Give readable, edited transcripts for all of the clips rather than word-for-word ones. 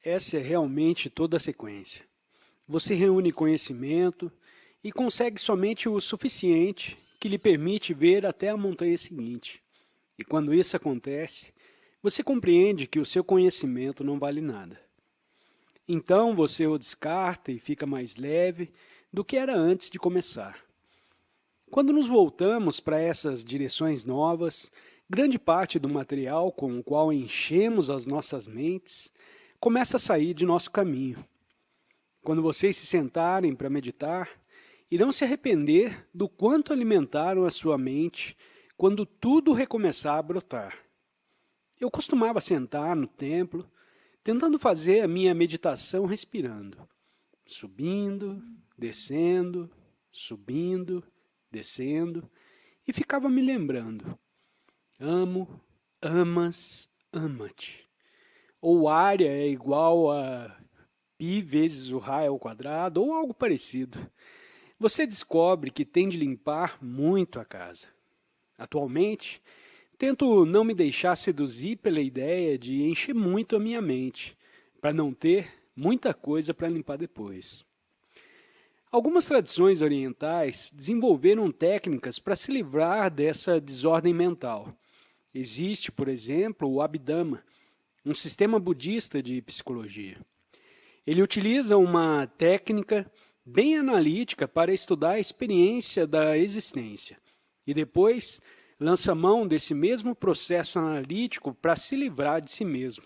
Essa é realmente toda a sequência. Você reúne conhecimento e consegue somente o suficiente que lhe permite ver até a montanha seguinte. E quando isso acontece, você compreende que o seu conhecimento não vale nada. Então você o descarta e fica mais leve do que era antes de começar. Quando nos voltamos para essas direções novas, grande parte do material com o qual enchemos as nossas mentes começa a sair de nosso caminho. Quando vocês se sentarem para meditar, irão se arrepender do quanto alimentaram a sua mente quando tudo recomeçar a brotar. Eu costumava sentar no templo, tentando fazer a minha meditação respirando, subindo, descendo, subindo, descendo, e ficava me lembrando: amo, amas, ama-te. Ou área é igual a π vezes o Ra ao quadrado, ou algo parecido. Você descobre que tem de limpar muito a casa. Atualmente, tento não me deixar seduzir pela ideia de encher muito a minha mente, para não ter muita coisa para limpar depois. Algumas tradições orientais desenvolveram técnicas para se livrar dessa desordem mental. Existe, por exemplo, o Abhidhamma, um sistema budista de psicologia. Ele utiliza uma técnica bem analítica para estudar a experiência da existência e depois lança mão desse mesmo processo analítico para se livrar de si mesmo.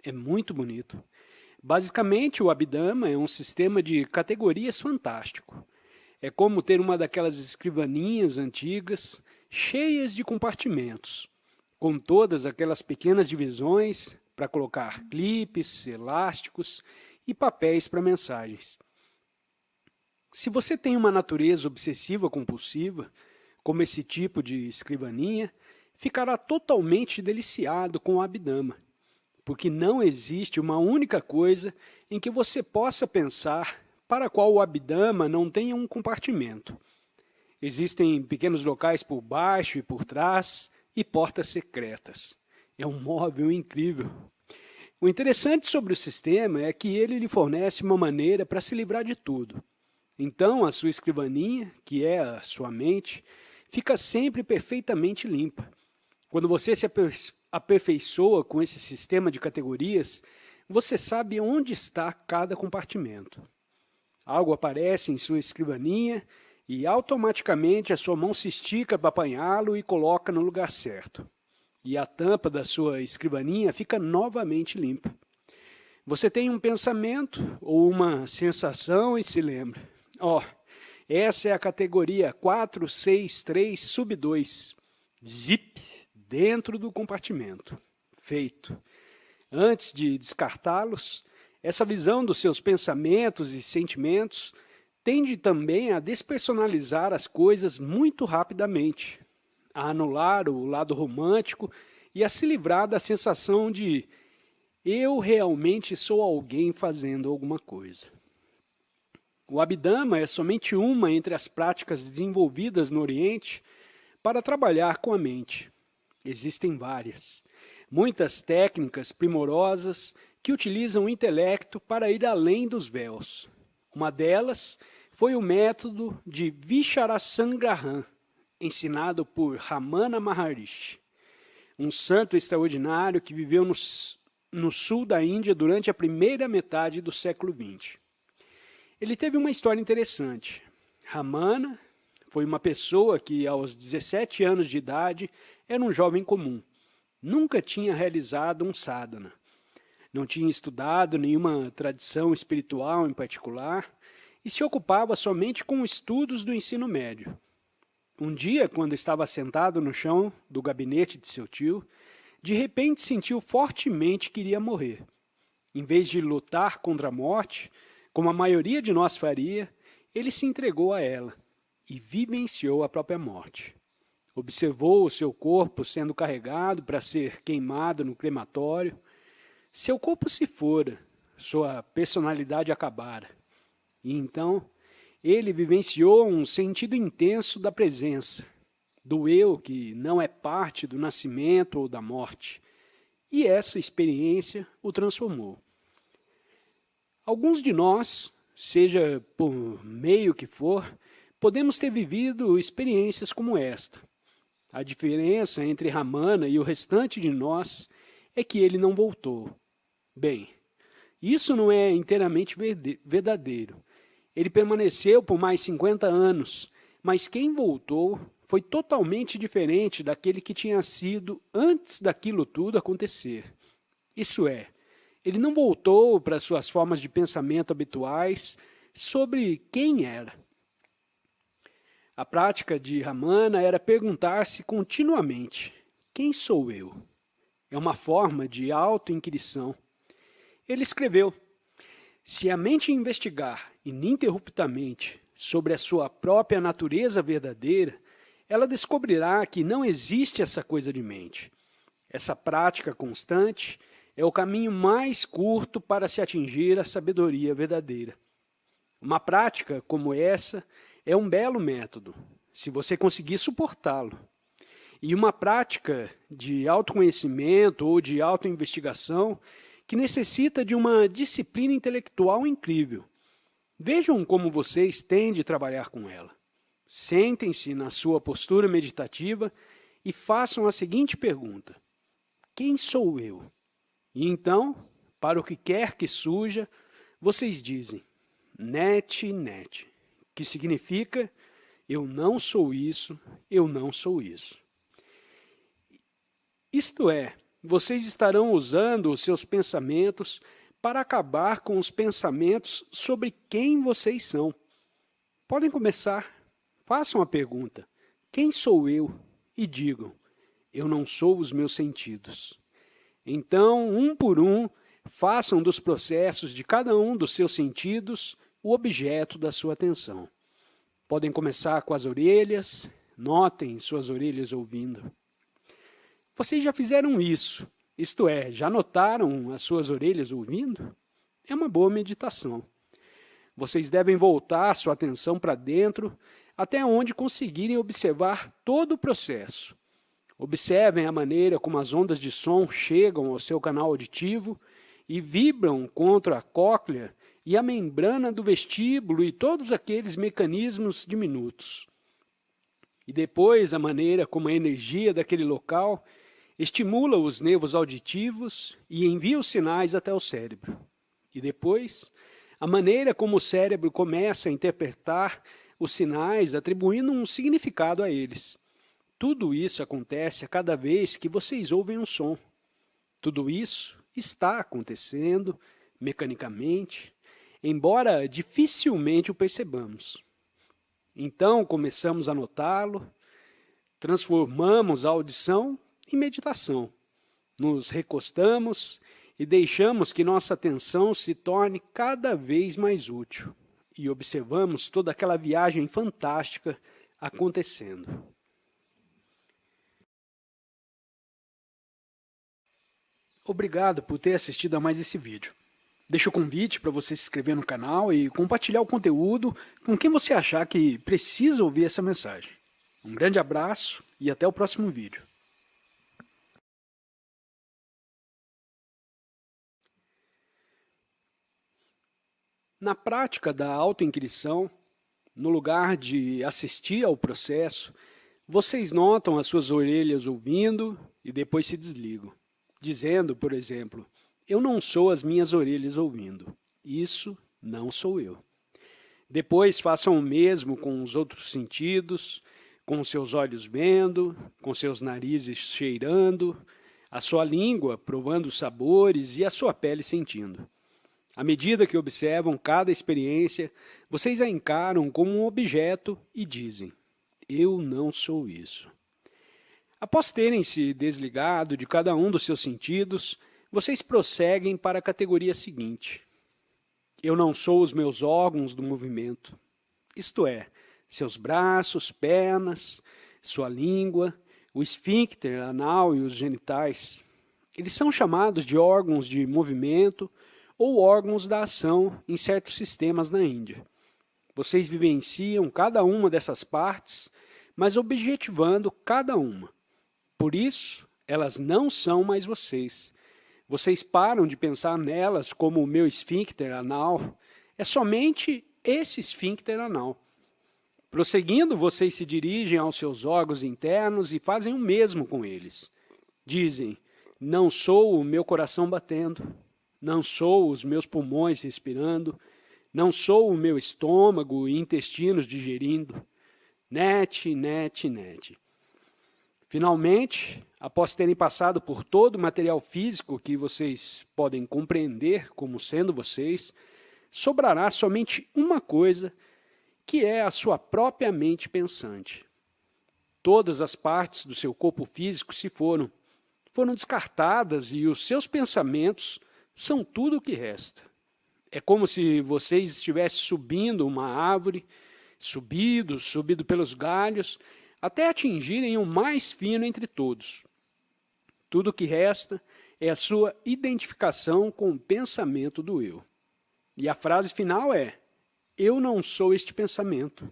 É muito bonito. Basicamente, o Abhidhamma é um sistema de categorias fantástico. É como ter uma daquelas escrivaninhas antigas, cheias de compartimentos, com todas aquelas pequenas divisões para colocar clipes, elásticos e papéis para mensagens. Se você tem uma natureza obsessiva-compulsiva, como esse tipo de escrivaninha, ficará totalmente deliciado com o Abhidhamma, porque não existe uma única coisa em que você possa pensar para a qual o Abhidhamma não tenha um compartimento. Existem pequenos locais por baixo e por trás e portas secretas. É um móvel incrível. O interessante sobre o sistema é que ele lhe fornece uma maneira para se livrar de tudo. Então, a sua escrivaninha, que é a sua mente, fica sempre perfeitamente limpa. Quando você se aperfeiçoa com esse sistema de categorias, você sabe onde está cada compartimento. Algo aparece em sua escrivaninha e automaticamente a sua mão se estica para apanhá-lo e coloca no lugar certo. E a tampa da sua escrivaninha fica novamente limpa. Você tem um pensamento ou uma sensação e se lembra: essa é a categoria 463 sub 2. Zip, dentro do compartimento. Feito. Antes de descartá-los, essa visão dos seus pensamentos e sentimentos tende também a despersonalizar as coisas muito rapidamente, a anular o lado romântico e a se livrar da sensação de eu realmente sou alguém fazendo alguma coisa. O Abhidhamma é somente uma entre as práticas desenvolvidas no Oriente para trabalhar com a mente. Existem várias. Muitas técnicas primorosas que utilizam o intelecto para ir além dos véus. Uma delas foi o método de Vicharasanggraha, ensinado por Ramana Maharishi, um santo extraordinário que viveu no sul da Índia durante a primeira metade do século XX. Ele teve uma história interessante. Ramana foi uma pessoa que, aos 17 anos de idade, era um jovem comum. Nunca tinha realizado um sadhana. Não tinha estudado nenhuma tradição espiritual em particular e se ocupava somente com estudos do ensino médio. Um dia, quando estava sentado no chão do gabinete de seu tio, de repente sentiu fortemente que iria morrer. Em vez de lutar contra a morte, como a maioria de nós faria, ele se entregou a ela e vivenciou a própria morte. Observou o seu corpo sendo carregado para ser queimado no crematório. Seu corpo se fora, sua personalidade acabara. E então, ele vivenciou um sentido intenso da presença, do eu que não é parte do nascimento ou da morte. E essa experiência o transformou. Alguns de nós, seja por meio que for, podemos ter vivido experiências como esta. A diferença entre Ramana e o restante de nós é que ele não voltou. Bem, isso não é inteiramente verdadeiro. Ele permaneceu por mais 50 anos, mas quem voltou foi totalmente diferente daquele que tinha sido antes daquilo tudo acontecer. Isso é, ele não voltou para suas formas de pensamento habituais sobre quem era. A prática de Ramana era perguntar-se continuamente: quem sou eu? É uma forma de auto-inquirição. Ele escreveu: se a mente investigar ininterruptamente sobre a sua própria natureza verdadeira, ela descobrirá que não existe essa coisa de mente. Essa prática constante é o caminho mais curto para se atingir a sabedoria verdadeira. Uma prática como essa é um belo método, se você conseguir suportá-lo. E uma prática de autoconhecimento ou de autoinvestigação que necessita de uma disciplina intelectual incrível. Vejam como vocês têm de trabalhar com ela. Sentem-se na sua postura meditativa e façam a seguinte pergunta: quem sou eu? E então, para o que quer que surja, vocês dizem net, net, que significa eu não sou isso, eu não sou isso. Isto é, vocês estarão usando os seus pensamentos para acabar com os pensamentos sobre quem vocês são. Podem começar. Façam a pergunta: quem sou eu? E digam: eu não sou os meus sentidos. Então, um por um, façam dos processos de cada um dos seus sentidos o objeto da sua atenção. Podem começar com as orelhas. Notem suas orelhas ouvindo. Vocês já fizeram isso, isto é, já notaram as suas orelhas ouvindo? É uma boa meditação. Vocês devem voltar sua atenção para dentro até onde conseguirem observar todo o processo. Observem a maneira como as ondas de som chegam ao seu canal auditivo e vibram contra a cóclea e a membrana do vestíbulo e todos aqueles mecanismos diminutos. E depois a maneira como a energia daquele local estimula os nervos auditivos e envia os sinais até o cérebro. E depois, a maneira como o cérebro começa a interpretar os sinais, atribuindo um significado a eles. Tudo isso acontece a cada vez que vocês ouvem um som. Tudo isso está acontecendo mecanicamente, embora dificilmente o percebamos. Então, começamos a notá-lo, transformamos a audição em meditação. Nos recostamos e deixamos que nossa atenção se torne cada vez mais útil. E observamos toda aquela viagem fantástica acontecendo. Obrigado por ter assistido a mais esse vídeo. Deixo o convite para você se inscrever no canal e compartilhar o conteúdo com quem você achar que precisa ouvir essa mensagem. Um grande abraço e até o próximo vídeo. Na prática da autoinquirição, no lugar de assistir ao processo, vocês notam as suas orelhas ouvindo e depois se desligam, dizendo, por exemplo, eu não sou as minhas orelhas ouvindo, isso não sou eu. Depois façam o mesmo com os outros sentidos, com os seus olhos vendo, com seus narizes cheirando, a sua língua provando os sabores e a sua pele sentindo. À medida que observam cada experiência, vocês a encaram como um objeto e dizem, eu não sou isso. Após terem se desligado de cada um dos seus sentidos, vocês prosseguem para a categoria seguinte. Eu não sou os meus órgãos do movimento, isto é, seus braços, pernas, sua língua, o esfíncter anal e os genitais. Eles são chamados de órgãos de movimento ou órgãos da ação em certos sistemas na Índia. Vocês vivenciam cada uma dessas partes, mas objetivando cada uma. Por isso, elas não são mais vocês. Vocês param de pensar nelas como o meu esfíncter anal. É somente esse esfíncter anal. Prosseguindo, vocês se dirigem aos seus órgãos internos e fazem o mesmo com eles. Dizem, não sou o meu coração batendo, não sou os meus pulmões respirando, não sou o meu estômago e intestinos digerindo. Net, net, net. Finalmente, após terem passado por todo o material físico que vocês podem compreender como sendo vocês, sobrará somente uma coisa, que é a sua própria mente pensante. Todas as partes do seu corpo físico se foram descartadas e os seus pensamentos são tudo o que resta. É como se vocês estivessem subindo uma árvore, subido pelos galhos, até atingirem o mais fino entre todos. Tudo o que resta é a sua identificação com o pensamento do eu. E a frase final é, eu não sou este pensamento.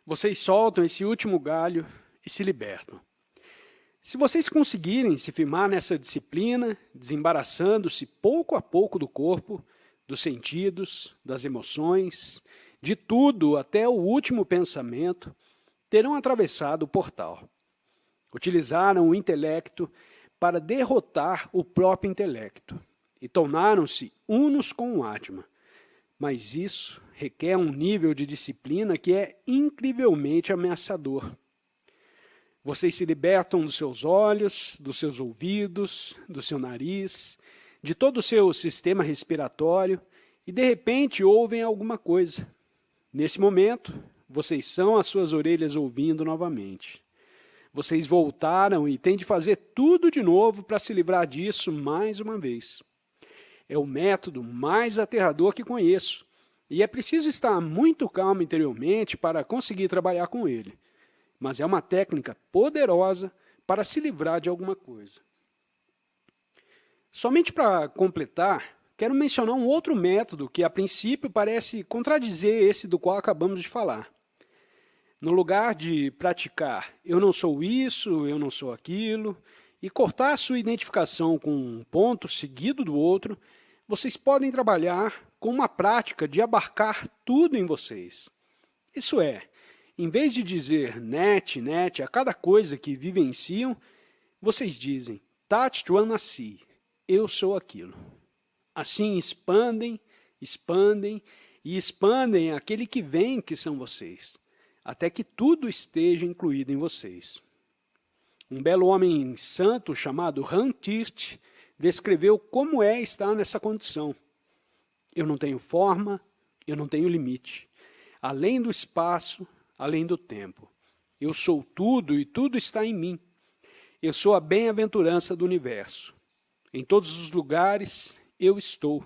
Vocês soltam esse último galho e se libertam. Se vocês conseguirem se firmar nessa disciplina, desembaraçando-se pouco a pouco do corpo, dos sentidos, das emoções, de tudo até o último pensamento, terão atravessado o portal. Utilizaram o intelecto para derrotar o próprio intelecto e tornaram-se unos com o Atma. Mas isso requer um nível de disciplina que é incrivelmente ameaçador. Vocês se libertam dos seus olhos, dos seus ouvidos, do seu nariz, de todo o seu sistema respiratório e, de repente, ouvem alguma coisa. Nesse momento, vocês são as suas orelhas ouvindo novamente. Vocês voltaram e têm de fazer tudo de novo para se livrar disso mais uma vez. É o método mais aterrador que conheço, e é preciso estar muito calmo interiormente para conseguir trabalhar com ele. Mas é uma técnica poderosa para se livrar de alguma coisa. Somente para completar, quero mencionar um outro método que, a princípio, parece contradizer esse do qual acabamos de falar. No lugar de praticar eu não sou isso, eu não sou aquilo, e cortar a sua identificação com um ponto seguido do outro, vocês podem trabalhar com uma prática de abarcar tudo em vocês. Isso é, em vez de dizer net, net a cada coisa que vivenciam, vocês dizem Tat Tvanasi, eu sou aquilo. Assim expandem, expandem e expandem aquele que vem que são vocês, até que tudo esteja incluído em vocês. Um belo homem santo chamado Ram Tirth descreveu como é estar nessa condição. Eu não tenho forma, eu não tenho limite. Além do espaço, além do tempo. Eu sou tudo e tudo está em mim. Eu sou a bem-aventurança do universo. Em todos os lugares eu estou.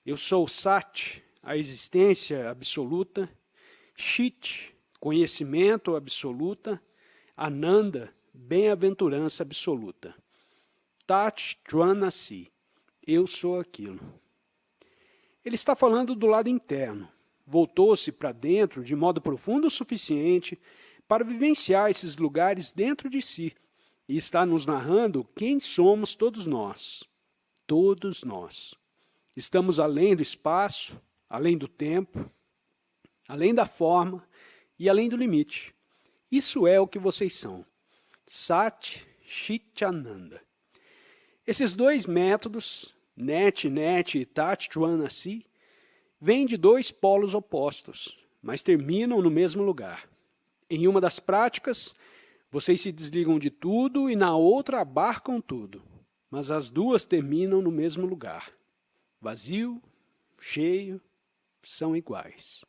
Eu sou Sat, a existência absoluta, Chit, conhecimento absoluta, Ananda, bem-aventurança absoluta. Tat Tvanasi, eu sou aquilo. Ele está falando do lado interno. Voltou-se para dentro de modo profundo o suficiente para vivenciar esses lugares dentro de si e está nos narrando quem somos todos nós. Todos nós. Estamos além do espaço, além do tempo, além da forma e além do limite. Isso é o que vocês são. Sat Chit Ananda. Esses dois métodos, Net, Net e Tat Tvanasi, vêm de dois polos opostos, mas terminam no mesmo lugar. Em uma das práticas, vocês se desligam de tudo e na outra abarcam tudo, mas as duas terminam no mesmo lugar. Vazio, cheio, são iguais.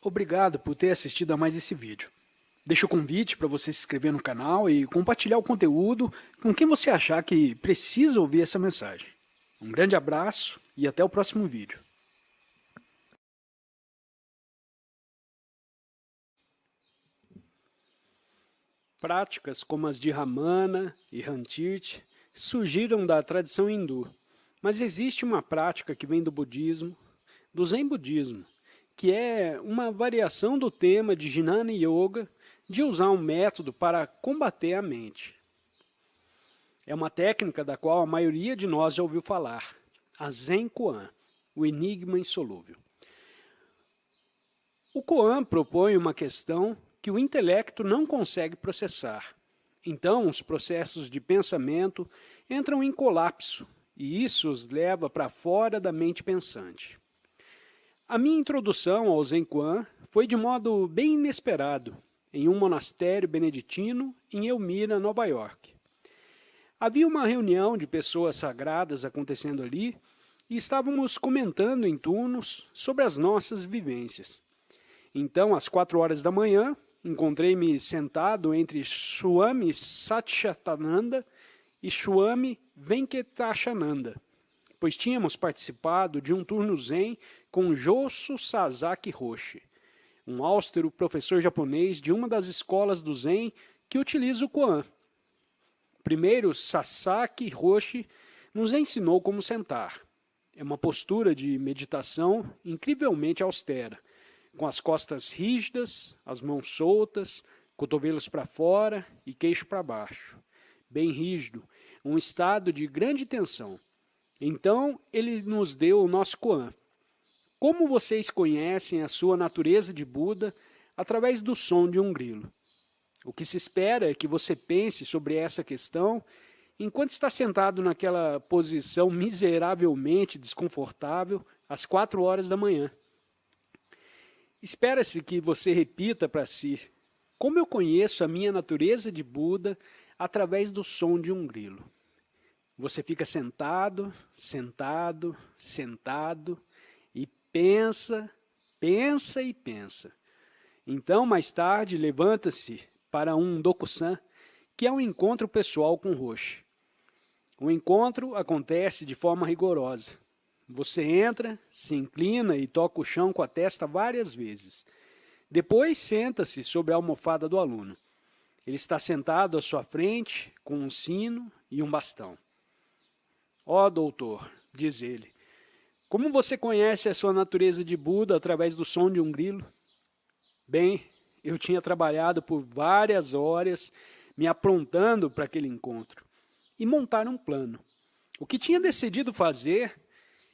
Obrigado por ter assistido a mais esse vídeo. Deixo o convite para você se inscrever no canal e compartilhar o conteúdo com quem você achar que precisa ouvir essa mensagem. Um grande abraço e até o próximo vídeo. Práticas como as de Ramana e Rantirth surgiram da tradição hindu, mas existe uma prática que vem do budismo, do Zen budismo, que é uma variação do tema de Jnana Yoga de usar um método para combater a mente. É uma técnica da qual a maioria de nós já ouviu falar, a Zen Koan, o enigma insolúvel. O Koan propõe uma questão que o intelecto não consegue processar. Então, os processos de pensamento entram em colapso, e isso os leva para fora da mente pensante. A minha introdução ao Zen Koan foi de modo bem inesperado, em um monastério beneditino em Elmira, Nova York. Havia uma reunião de pessoas sagradas acontecendo ali e estávamos comentando em turnos sobre as nossas vivências. Então, às 4 horas da manhã, encontrei-me sentado entre Swami Satchitananda e Swami Venkatachananda, pois tínhamos participado de um turno zen com Josso Sasaki Roshi, um austero professor japonês de uma das escolas do zen que utiliza o Koan. Primeiro, Sasaki Roshi nos ensinou como sentar. É uma postura de meditação incrivelmente austera, com as costas rígidas, as mãos soltas, cotovelos para fora e queixo para baixo. Bem rígido, um estado de grande tensão. Então, ele nos deu o nosso Koan. Como vocês conhecem a sua natureza de Buda através do som de um grilo? O que se espera é que você pense sobre essa questão enquanto está sentado naquela posição miseravelmente desconfortável às 4 horas da manhã. Espera-se que você repita para si: como eu conheço a minha natureza de Buda através do som de um grilo? Você fica sentado, sentado, sentado e pensa, pensa e pensa. Então, mais tarde, levanta-se para um Dokusan, que é um encontro pessoal com Roshi. O encontro acontece de forma rigorosa. Você entra, se inclina e toca o chão com a testa várias vezes. Depois senta-se sobre a almofada do aluno. Ele está sentado à sua frente, com um sino e um bastão. Ó doutor, diz ele, como você conhece a sua natureza de Buda através do som de um grilo? Bem, eu tinha trabalhado por várias horas me aprontando para aquele encontro e montar um plano. O que tinha decidido fazer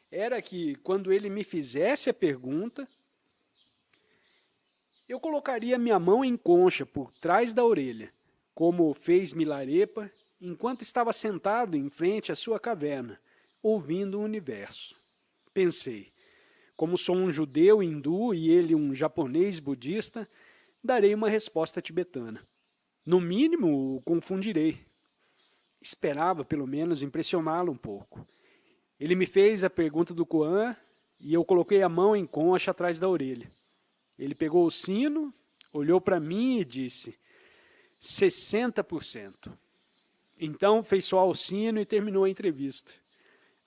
era que, quando ele me fizesse a pergunta, eu colocaria minha mão em concha por trás da orelha, como fez Milarepa enquanto estava sentado em frente à sua caverna, ouvindo o universo. Pensei, como sou um judeu hindu e ele um japonês budista, darei uma resposta tibetana. No mínimo, o confundirei. Esperava, pelo menos, impressioná-lo um pouco. Ele me fez a pergunta do Koan e eu coloquei a mão em concha atrás da orelha. Ele pegou o sino, olhou para mim e disse: 60%. Então fez soar o sino e terminou a entrevista.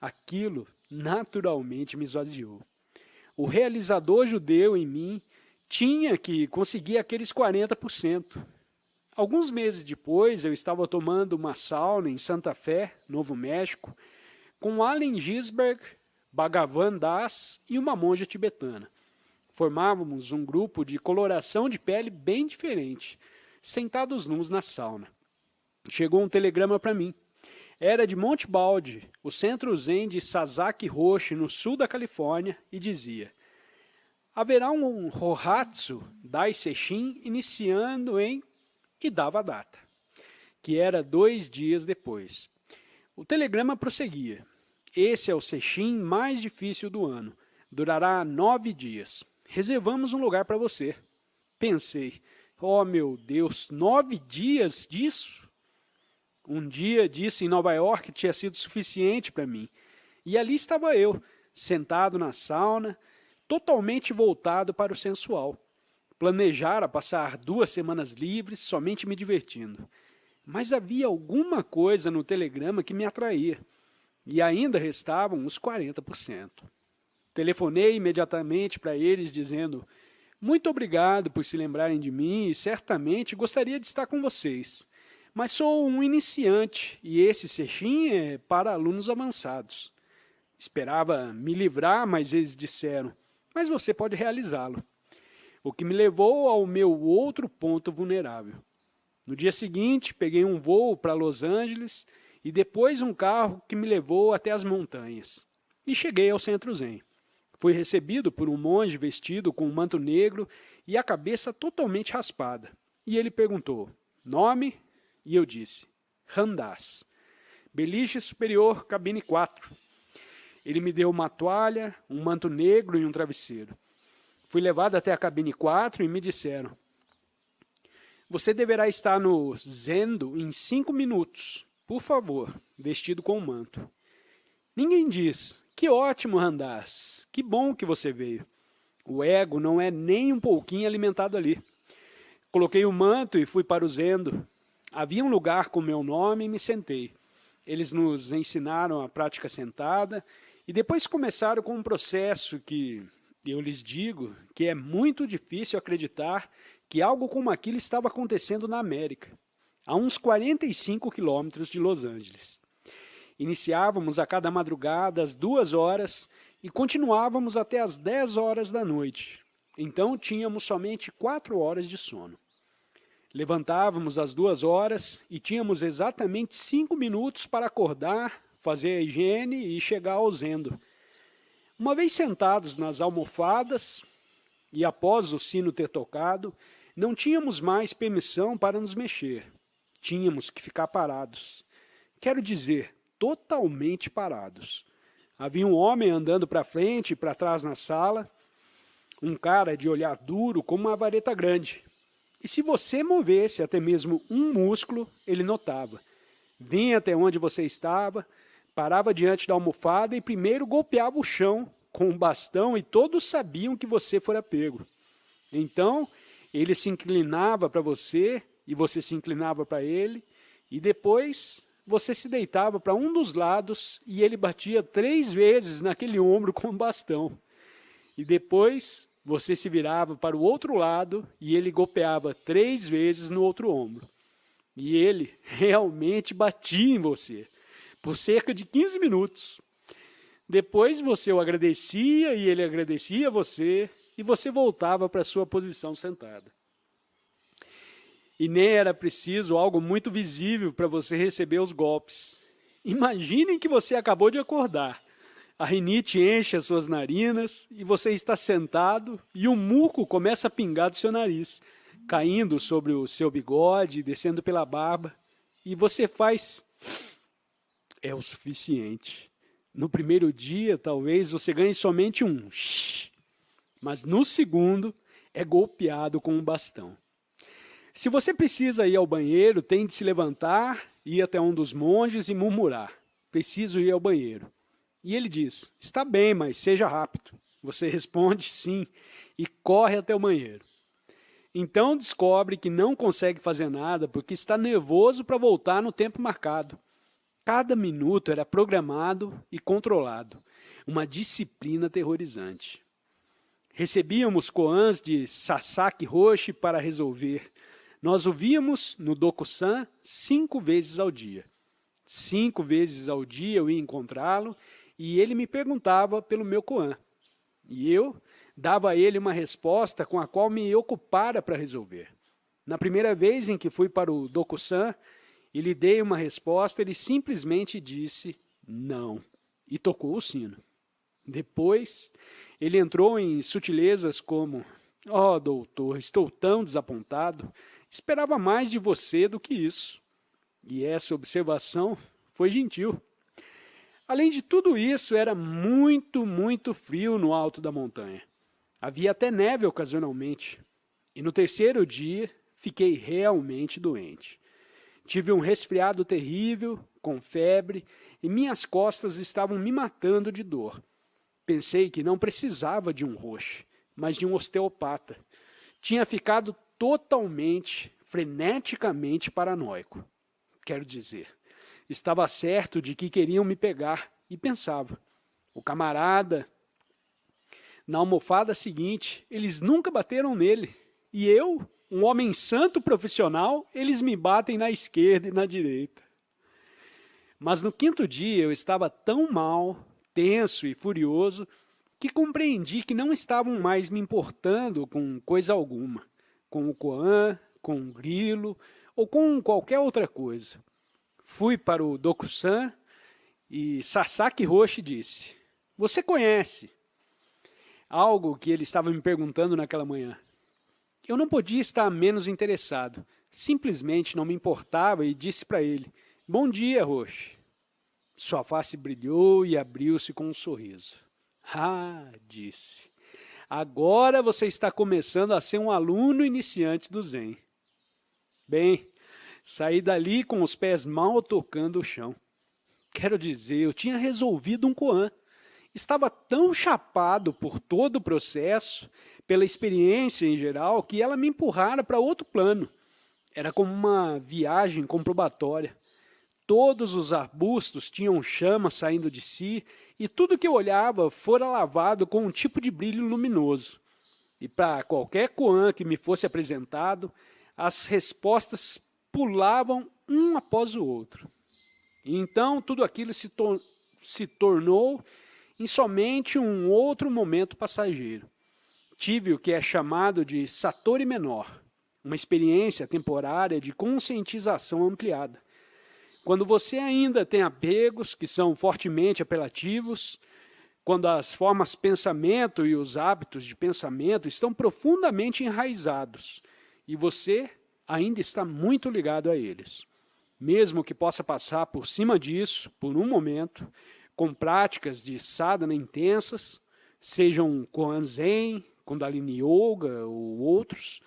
Aquilo naturalmente me esvaziou. O realizador judeu em mim tinha que conseguir aqueles 40%. Alguns meses depois, eu estava tomando uma sauna em Santa Fé, Novo México, com Allen Ginsberg, Bhagavan Das e uma monja tibetana. Formávamos um grupo de coloração de pele bem diferente, sentados nus na sauna. Chegou um telegrama para mim. Era de Monte Balde, o centro zen de Sasaki Roshi, no sul da Califórnia, e dizia: haverá um Rohatsu Dai Sesshin iniciando em... e dava a data, que era 2 dias depois. O telegrama prosseguia: esse é o Sesshin mais difícil do ano, durará 9 dias. Reservamos um lugar para você. Pensei, oh meu Deus, 9 dias disso? Um dia disso em Nova York tinha sido suficiente para mim. E ali estava eu, sentado na sauna, totalmente voltado para o sensual. Planejara passar 2 semanas livres, somente me divertindo. Mas havia alguma coisa no telegrama que me atraía. E ainda restavam os 40%. Telefonei imediatamente para eles dizendo: Muito obrigado por se lembrarem de mim e certamente gostaria de estar com vocês. Mas sou um iniciante e esse sesshin é para alunos avançados. Esperava me livrar, mas eles disseram, mas você pode realizá-lo. O que me levou ao meu outro ponto vulnerável. No dia seguinte, peguei um voo para Los Angeles e depois um carro que me levou até as montanhas. E cheguei ao Centro Zen. Fui recebido por um monge vestido com um manto negro e a cabeça totalmente raspada. E ele perguntou, nome? E eu disse, Ramdas. Beliche superior, cabine 4. Ele me deu uma toalha, um manto negro e um travesseiro. Fui levado até a cabine 4 e me disseram, você deverá estar no Zendo em 5 minutos, por favor, vestido com um manto. Ninguém diz, que ótimo, Ramdas, que bom que você veio. O ego não é nem um pouquinho alimentado ali. Coloquei o manto e fui para o Zendo. Havia um lugar com meu nome e me sentei. Eles nos ensinaram a prática sentada e depois começaram com um processo que eu lhes digo que é muito difícil acreditar que algo como aquilo estava acontecendo na América, a uns 45 quilômetros de Los Angeles. Iniciávamos a cada madrugada às 2 horas e continuávamos até às 10 horas da noite. Então tínhamos somente 4 horas de sono. Levantávamos às 2 horas e tínhamos exatamente 5 minutos para acordar, fazer a higiene e chegar ao Zendo. Uma vez sentados nas almofadas e após o sino ter tocado, não tínhamos mais permissão para nos mexer. Tínhamos que ficar parados. Quero dizer, totalmente parados. Havia um homem andando para frente e para trás na sala, um cara de olhar duro como uma vareta grande. E se você movesse até mesmo um músculo, ele notava. Vinha até onde você estava, parava diante da almofada e primeiro golpeava o chão com um bastão e todos sabiam que você fora pego. Então, ele se inclinava para você e você se inclinava para ele e depois você se deitava para um dos lados e ele batia 3 vezes naquele ombro com um bastão. E depois você se virava para o outro lado e ele golpeava 3 vezes no outro ombro. E ele realmente batia em você por cerca de 15 minutos. Depois você o agradecia e ele agradecia você e você voltava para a sua posição sentada. E nem era preciso algo muito visível para você receber os golpes. Imaginem que você acabou de acordar. A rinite enche as suas narinas e você está sentado e o muco começa a pingar do seu nariz, caindo sobre o seu bigode, descendo pela barba. E você faz... É o suficiente. No primeiro dia, talvez, você ganhe somente um shh, mas no segundo, é golpeado com um bastão. Se você precisa ir ao banheiro, tem de se levantar, ir até um dos monges e murmurar, preciso ir ao banheiro. E ele diz, está bem, mas seja rápido. Você responde sim e corre até o banheiro. Então descobre que não consegue fazer nada porque está nervoso para voltar no tempo marcado. Cada minuto era programado e controlado, uma disciplina aterrorizante. Recebíamos koans de Sasaki Roshi para resolver. Nós o víamos no Dokusan 5 vezes ao dia. 5 vezes ao dia eu ia encontrá-lo e ele me perguntava pelo meu koan. E eu dava a ele uma resposta com a qual me ocupara para resolver. Na primeira vez em que fui para o Dokusan e lhe dei uma resposta, ele simplesmente disse não e tocou o sino. Depois, ele entrou em sutilezas como, doutor, estou tão desapontado, esperava mais de você do que isso. E essa observação foi gentil. Além de tudo isso, era muito, muito frio no alto da montanha. Havia até neve ocasionalmente. E no terceiro dia, fiquei realmente doente. Tive um resfriado terrível, com febre, e minhas costas estavam me matando de dor. Pensei que não precisava de um roche, mas de um osteopata. Tinha ficado totalmente, freneticamente paranoico. Quero dizer, estava certo de que queriam me pegar e pensava, o camarada Na almofada seguinte, eles nunca bateram nele. E eu, um homem santo profissional, eles me batem na esquerda e na direita. Mas no quinto dia eu estava tão mal, tenso e furioso, que compreendi que não estavam mais me importando com coisa alguma, com o koan, com o grilo ou com qualquer outra coisa. Fui para o Dokusan e Sasaki Roshi disse: "Você conhece?" Algo que ele estava me perguntando naquela manhã. Eu não podia estar menos interessado. Simplesmente não me importava e disse para ele: "Bom dia, Roshi." Sua face brilhou e abriu-se com um sorriso. "Ah", disse, "agora você está começando a ser um aluno iniciante do Zen." Bem, saí dali com os pés mal tocando o chão. Quero dizer, eu tinha resolvido um koan. Estava tão chapado por todo o processo, pela experiência em geral, que ela me empurrara para outro plano. Era como uma viagem comprobatória. Todos os arbustos tinham chama saindo de si, e tudo que eu olhava fora lavado com um tipo de brilho luminoso. E para qualquer koan que me fosse apresentado, as respostas pulavam um após o outro. E então tudo aquilo se tornou em somente um outro momento passageiro. Tive o que é chamado de Satori menor, uma experiência temporária de conscientização ampliada. Quando você ainda tem apegos que são fortemente apelativos, quando as formas de pensamento e os hábitos de pensamento estão profundamente enraizados e você ainda está muito ligado a eles. Mesmo que possa passar por cima disso, por um momento, com práticas de sadhana intensas, sejam Koan Zen, Kundalini Yoga ou outros,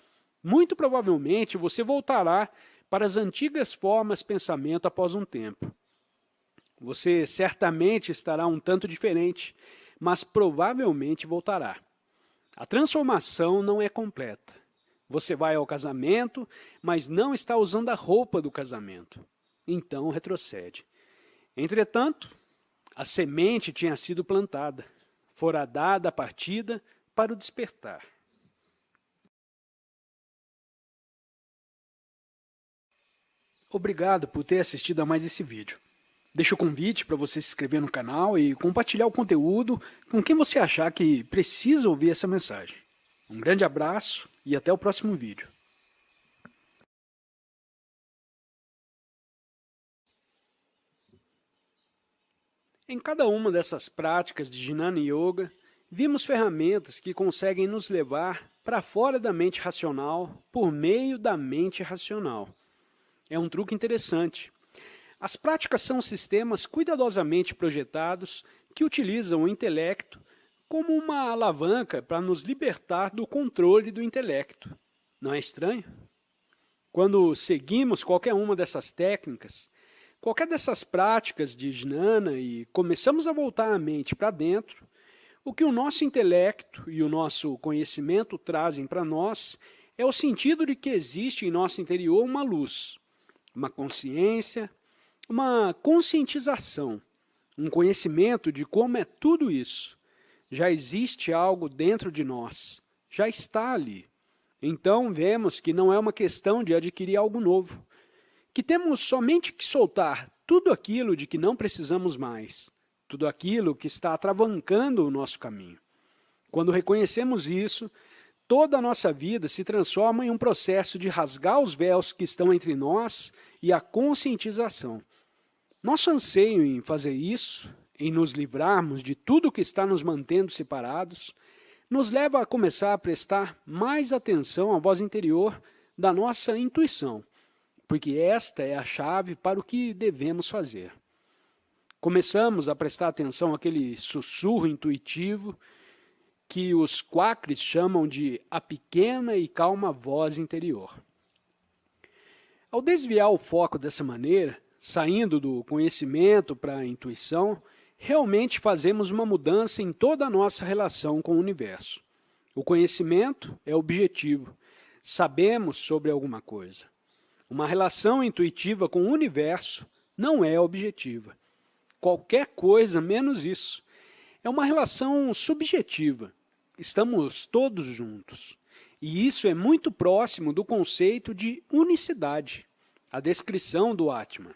muito provavelmente você voltará para as antigas formas de pensamento após um tempo. Você certamente estará um tanto diferente, mas provavelmente voltará. A transformação não é completa. Você vai ao casamento, mas não está usando a roupa do casamento. Então retrocede. Entretanto, a semente tinha sido plantada, fora dada a partida para o despertar. Obrigado por ter assistido a mais esse vídeo. Deixo o convite para você se inscrever no canal e compartilhar o conteúdo com quem você achar que precisa ouvir essa mensagem. Um grande abraço e até o próximo vídeo. Em cada uma dessas práticas de Jnana Yoga, vimos ferramentas que conseguem nos levar para fora da mente racional por meio da mente racional. É um truque interessante. As práticas são sistemas cuidadosamente projetados que utilizam o intelecto como uma alavanca para nos libertar do controle do intelecto. Não é estranho? Quando seguimos qualquer uma dessas técnicas, qualquer dessas práticas de jnana e começamos a voltar a mente para dentro, o que o nosso intelecto e o nosso conhecimento trazem para nós é o sentido de que existe em nosso interior uma luz, uma consciência, uma conscientização, um conhecimento de como é tudo isso. Já existe algo dentro de nós, já está ali. Então vemos que não é uma questão de adquirir algo novo, que temos somente que soltar tudo aquilo de que não precisamos mais, tudo aquilo que está atravancando o nosso caminho. Quando reconhecemos isso, toda a nossa vida se transforma em um processo de rasgar os véus que estão entre nós e a conscientização. Nosso anseio em fazer isso, em nos livrarmos de tudo que está nos mantendo separados, nos leva a começar a prestar mais atenção à voz interior da nossa intuição, porque esta é a chave para o que devemos fazer. Começamos a prestar atenção àquele sussurro intuitivo que os quakris chamam de a pequena e calma voz interior. Ao desviar o foco dessa maneira, saindo do conhecimento para a intuição, realmente fazemos uma mudança em toda a nossa relação com o universo. O conhecimento é objetivo, sabemos sobre alguma coisa. Uma relação intuitiva com o universo não é objetiva. Qualquer coisa menos isso. É uma relação subjetiva. estamos todos juntos. E isso é muito próximo do conceito de unicidade, a descrição do Atman.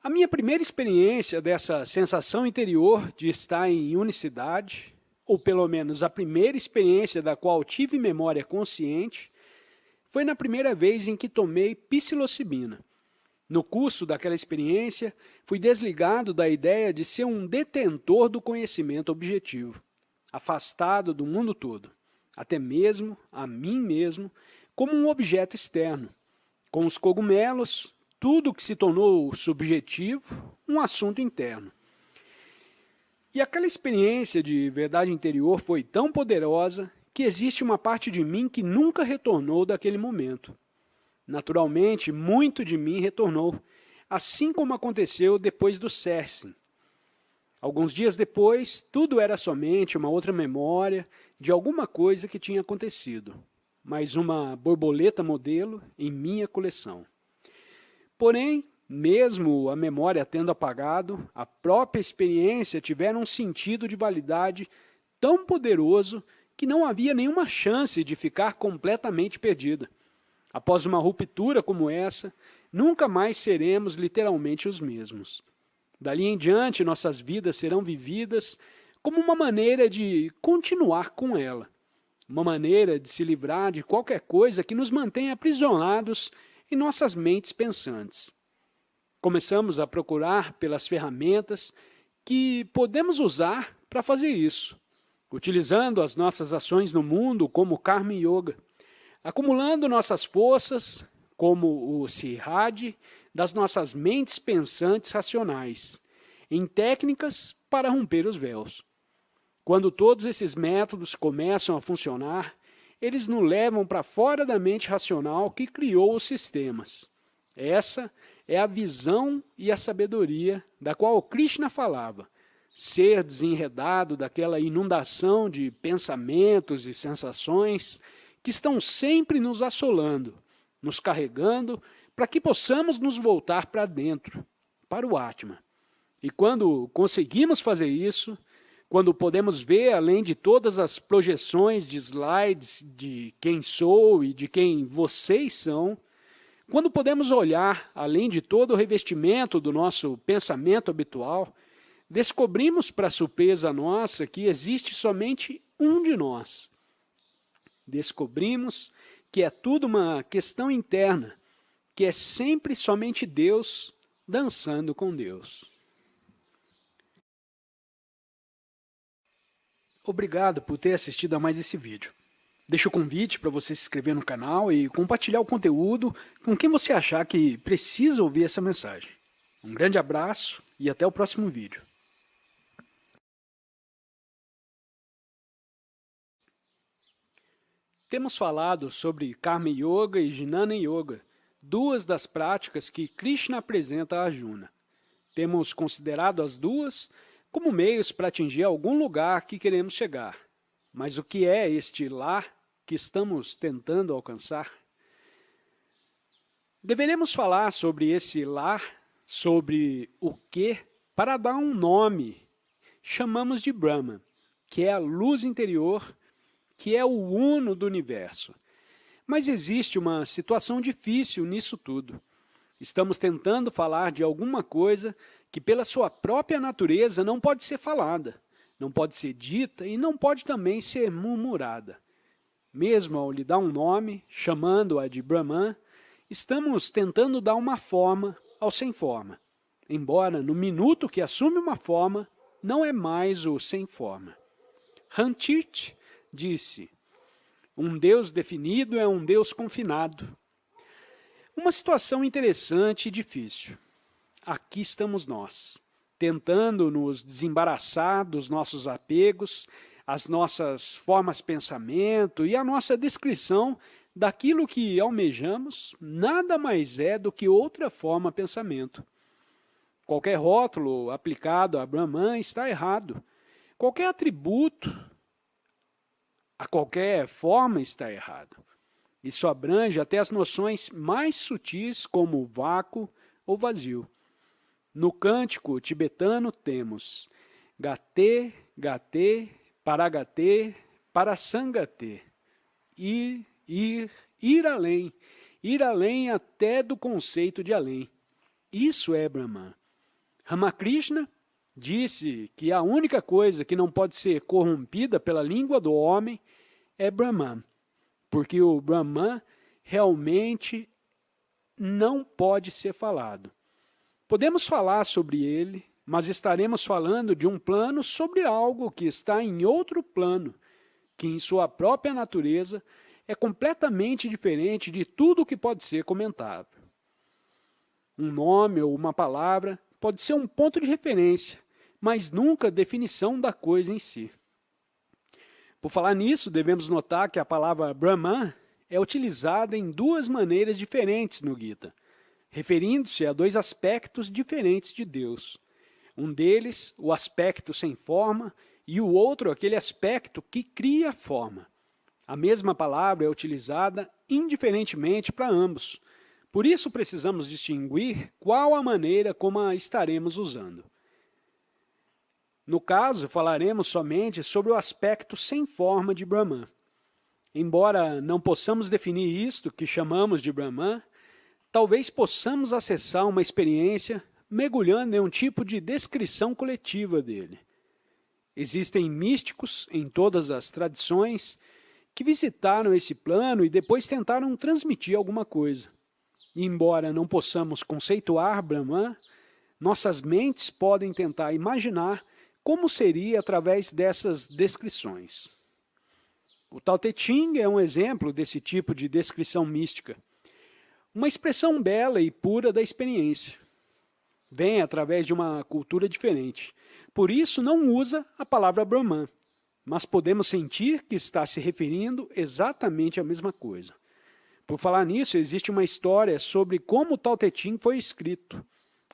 A minha primeira experiência dessa sensação interior de estar em unicidade, ou pelo menos a primeira experiência da qual tive memória consciente, foi na primeira vez em que tomei psilocibina. No curso daquela experiência, fui desligado da ideia de ser um detentor do conhecimento objetivo, afastado do mundo todo, até mesmo a mim mesmo, como um objeto externo. Com os cogumelos, tudo que se tornou subjetivo, um assunto interno. E aquela experiência de verdade interior foi tão poderosa que existe uma parte de mim que nunca retornou daquele momento. Naturalmente, muito de mim retornou, assim como aconteceu depois do Sersem. Alguns dias depois, tudo era somente uma outra memória de alguma coisa que tinha acontecido, mais uma borboleta modelo em minha coleção. Porém, mesmo a memória tendo apagado, a própria experiência tivera um sentido de validade tão poderoso que não havia nenhuma chance de ficar completamente perdida. Após uma ruptura como essa, nunca mais seremos literalmente os mesmos. Dali em diante, nossas vidas serão vividas como uma maneira de continuar com ela, uma maneira de se livrar de qualquer coisa que nos mantenha aprisionados em nossas mentes pensantes. Começamos a procurar pelas ferramentas que podemos usar para fazer isso, utilizando as nossas ações no mundo como Karma Yoga, acumulando nossas forças, como o Siddhartha, das nossas mentes pensantes racionais, em técnicas para romper os véus. Quando todos esses métodos começam a funcionar, eles nos levam para fora da mente racional que criou os sistemas. Essa é a visão e a sabedoria da qual Krishna falava, ser desenredado daquela inundação de pensamentos e sensações que estão sempre nos assolando, nos carregando, para que possamos nos voltar para dentro, para o Atman. E quando conseguimos fazer isso, quando podemos ver além de todas as projeções de slides de quem sou e de quem vocês são, quando podemos olhar além de todo o revestimento do nosso pensamento habitual, descobrimos para surpresa nossa que existe somente um de nós. Descobrimos que é tudo uma questão interna, que é sempre somente Deus dançando com Deus. Obrigado por ter assistido a mais esse vídeo. Deixo o convite para você se inscrever no canal e compartilhar o conteúdo com quem você achar que precisa ouvir essa mensagem. Um grande abraço e até o próximo vídeo. Temos falado sobre Karma Yoga e Jnana Yoga, duas das práticas que Krishna apresenta a Arjuna. Temos considerado as duas como meios para atingir algum lugar que queremos chegar. Mas o que é este lá que estamos tentando alcançar? Deveremos falar sobre esse lá, sobre o que, para dar um nome. Chamamos de Brahman, que é a luz interior, que é o uno do universo. Mas existe uma situação difícil nisso tudo. Estamos tentando falar de alguma coisa que pela sua própria natureza não pode ser falada, não pode ser dita e não pode também ser murmurada. Mesmo ao lhe dar um nome, chamando-a de Brahman, estamos tentando dar uma forma ao sem forma, embora no minuto que assume uma forma, não é mais o sem forma. Rantit disse, um Deus definido é um Deus confinado. Uma situação interessante e difícil. Aqui estamos nós, tentando nos desembaraçar dos nossos apegos, as nossas formas de pensamento e a nossa descrição daquilo que almejamos nada mais é do que outra forma de pensamento. Qualquer rótulo aplicado a Brahman está errado. Qualquer atributo a qualquer forma está errado. Isso abrange até as noções mais sutis como vácuo ou vazio. No cântico tibetano temos Gate, Gate, Paragate, para Sangate, ir além até do conceito de além. Isso é Brahman. Ramakrishna disse que a única coisa que não pode ser corrompida pela língua do homem é Brahman, porque o Brahman realmente não pode ser falado. Podemos falar sobre ele, mas estaremos falando de um plano sobre algo que está em outro plano, que em sua própria natureza é completamente diferente de tudo que pode ser comentado. Um nome ou uma palavra pode ser um ponto de referência, mas nunca definição da coisa em si. Por falar nisso, devemos notar que a palavra Brahman é utilizada em duas maneiras diferentes no Gita, referindo-se a dois aspectos diferentes de Deus. Um deles, o aspecto sem forma, e o outro, aquele aspecto que cria a forma. A mesma palavra é utilizada indiferentemente para ambos. Por isso precisamos distinguir qual a maneira como a estaremos usando. No caso, falaremos somente sobre o aspecto sem forma de Brahman. Embora não possamos definir isto que chamamos de Brahman, talvez possamos acessar uma experiência mergulhando em um tipo de descrição coletiva dele. Existem místicos em todas as tradições que visitaram esse plano e depois tentaram transmitir alguma coisa. E embora não possamos conceituar Brahman, nossas mentes podem tentar imaginar como seria através dessas descrições. O Tao Te Ching é um exemplo desse tipo de descrição mística. Uma expressão bela e pura da experiência. Vem através de uma cultura diferente. Por isso não usa a palavra Brahman, mas podemos sentir que está se referindo exatamente à mesma coisa. Por falar nisso, existe uma história sobre como o Tao Te Ching foi escrito.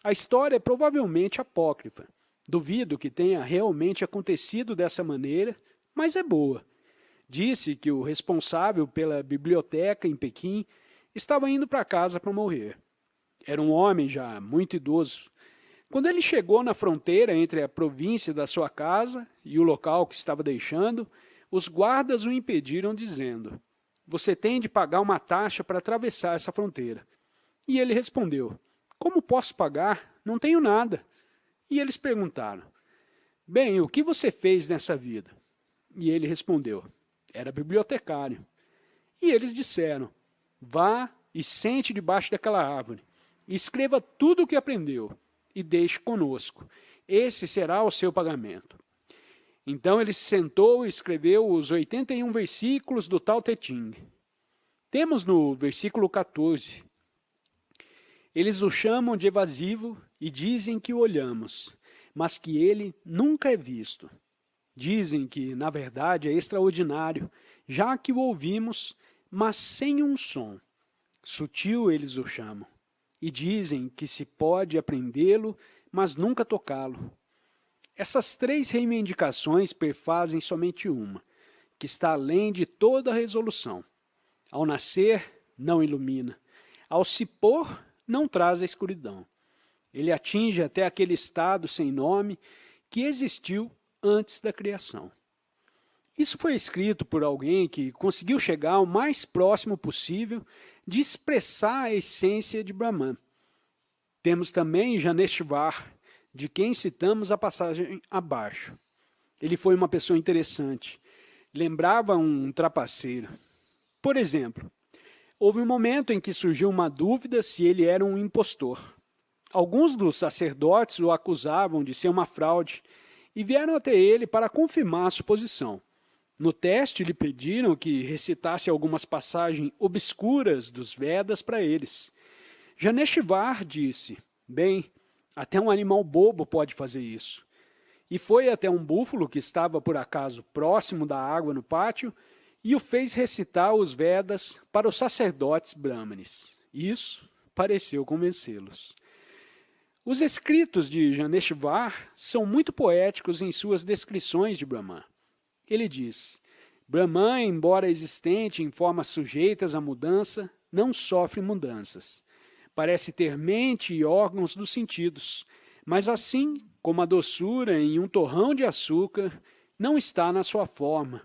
A história é provavelmente apócrifa. Duvido que tenha realmente acontecido dessa maneira, mas é boa. Disse que o responsável pela biblioteca em Pequim estava indo para casa para morrer. Era um homem já muito idoso. Quando ele chegou na fronteira entre a província da sua casa e o local que estava deixando, os guardas o impediram dizendo: "Você tem de pagar uma taxa para atravessar essa fronteira." E ele respondeu: "Como posso pagar? Não tenho nada." E eles perguntaram: "Bem, o que você fez nessa vida?" E ele respondeu: "Era bibliotecário." E eles disseram: "Vá e sente debaixo daquela árvore, e escreva tudo o que aprendeu, e deixe conosco. Esse será o seu pagamento." Então ele se sentou e escreveu os 81 versículos do Tao Te Ching. Temos no versículo 14: "Eles o chamam de evasivo e dizem que o olhamos, mas que ele nunca é visto. Dizem que, na verdade, é extraordinário, já que o ouvimos, mas sem um som. Sutil eles o chamam. E dizem que se pode aprendê-lo, mas nunca tocá-lo." Essas três reivindicações perfazem somente uma, que está além de toda resolução. Ao nascer, não ilumina. Ao se pôr, não traz a escuridão. Ele atinge até aquele estado sem nome que existiu antes da criação. Isso foi escrito por alguém que conseguiu chegar o mais próximo possível de expressar a essência de Brahman. Temos também Janeshvar, de quem citamos a passagem abaixo. Ele foi uma pessoa interessante. Lembrava um trapaceiro. Por exemplo, houve um momento em que surgiu uma dúvida se ele era um impostor. Alguns dos sacerdotes o acusavam de ser uma fraude e vieram até ele para confirmar a suposição. No teste, lhe pediram que recitasse algumas passagens obscuras dos Vedas para eles. Janeshvar disse: "Bem, até um animal bobo pode fazer isso." E foi até um búfalo que estava, por acaso, próximo da água no pátio e o fez recitar os Vedas para os sacerdotes brahmanes. Isso pareceu convencê-los. Os escritos de Janeshvar são muito poéticos em suas descrições de Brahman. Ele diz: "Brahman, embora existente em formas sujeitas à mudança, não sofre mudanças. Parece ter mente e órgãos dos sentidos, mas assim como a doçura em um torrão de açúcar, não está na sua forma.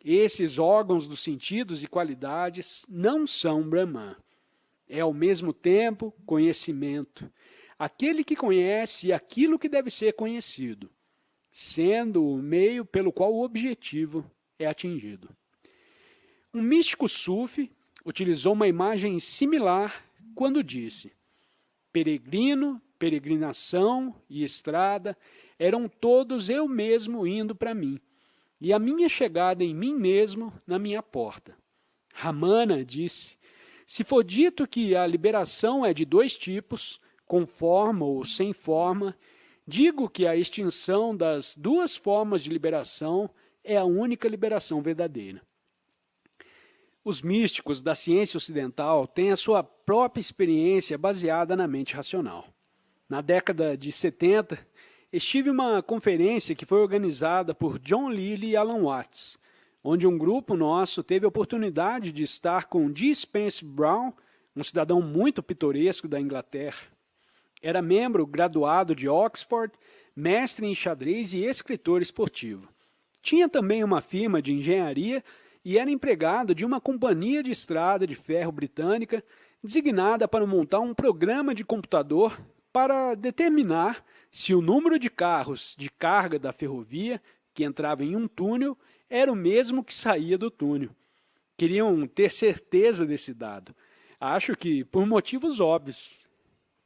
Esses órgãos dos sentidos e qualidades não são Brahman. É ao mesmo tempo conhecimento, aquele que conhece aquilo que deve ser conhecido, sendo o meio pelo qual o objetivo é atingido. Um místico sufi utilizou uma imagem similar quando disse: peregrino, peregrinação e estrada eram todos eu mesmo indo para mim, e a minha chegada em mim mesmo na minha porta. Ramana disse: se for dito que a liberação é de dois tipos, com forma ou sem forma, digo que a extinção das duas formas de liberação é a única liberação verdadeira. Os místicos da ciência ocidental têm a sua própria experiência baseada na mente racional. Na década de 70, estive em uma conferência que foi organizada por John Lilly e Alan Watts, onde um grupo nosso teve a oportunidade de estar com G. Spence Brown, um cidadão muito pitoresco da Inglaterra. Era membro graduado de Oxford, mestre em xadrez e escritor esportivo. Tinha também uma firma de engenharia e era empregado de uma companhia de estrada de ferro britânica designada para montar um programa de computador para determinar se o número de carros de carga da ferrovia que entrava em um túnel era o mesmo que saía do túnel. Queriam ter certeza desse dado. Acho que por motivos óbvios.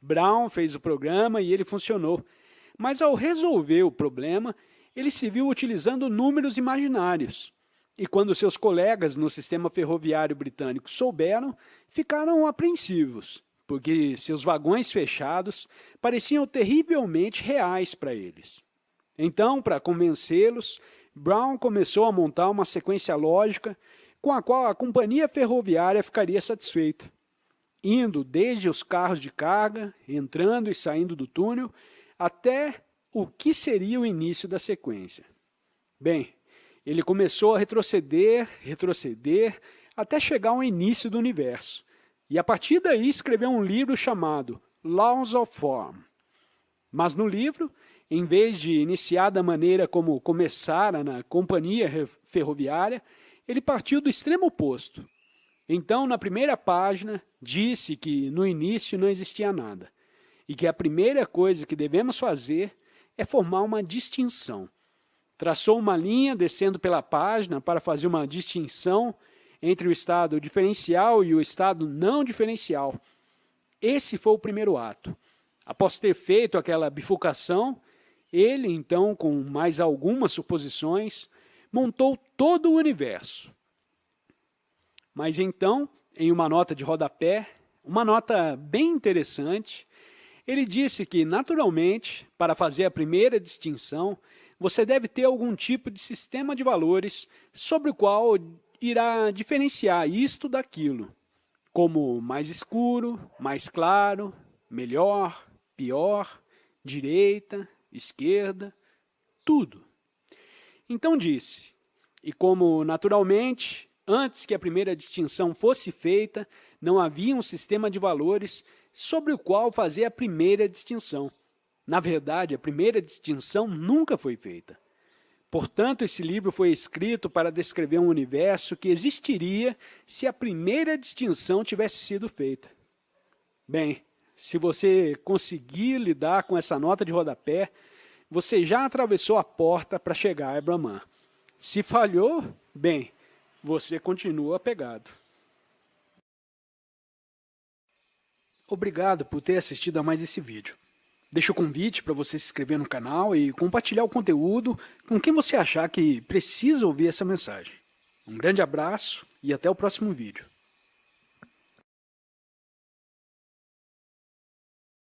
Brown fez o programa e ele funcionou. Mas ao resolver o problema, ele se viu utilizando números imaginários. E quando seus colegas no sistema ferroviário britânico souberam, ficaram apreensivos, porque seus vagões fechados pareciam terrivelmente reais para eles. Então, para convencê-los, Brown começou a montar uma sequência lógica com a qual a companhia ferroviária ficaria satisfeita, indo desde os carros de carga, entrando e saindo do túnel, até o que seria o início da sequência. Bem, ele começou a retroceder, até chegar ao início do universo, e a partir daí escreveu um livro chamado Laws of Form. Mas no livro, em vez de iniciar da maneira como começara na companhia ferroviária, ele partiu do extremo oposto. Então, na primeira página, disse que no início não existia nada, e que a primeira coisa que devemos fazer é formar uma distinção. Traçou uma linha descendo pela página para fazer uma distinção entre o estado diferencial e o estado não diferencial. Esse foi o primeiro ato. Após ter feito aquela bifurcação, ele, então, com mais algumas suposições, montou todo o universo. Mas então, em uma nota de rodapé, uma nota bem interessante, ele disse que, naturalmente, para fazer a primeira distinção, você deve ter algum tipo de sistema de valores sobre o qual irá diferenciar isto daquilo, como mais escuro, mais claro, melhor, pior, direita, esquerda, tudo. Então disse, e como naturalmente, antes que a primeira distinção fosse feita, não havia um sistema de valores sobre o qual fazer a primeira distinção. Na verdade, a primeira distinção nunca foi feita. Portanto, esse livro foi escrito para descrever um universo que existiria se a primeira distinção tivesse sido feita. Bem, se você conseguir lidar com essa nota de rodapé, você já atravessou a porta para chegar a Brahman. Se falhou, bem, você continua pegado. Obrigado por ter assistido a mais esse vídeo. Deixo o convite para você se inscrever no canal e compartilhar o conteúdo com quem você achar que precisa ouvir essa mensagem. Um grande abraço e até o próximo vídeo.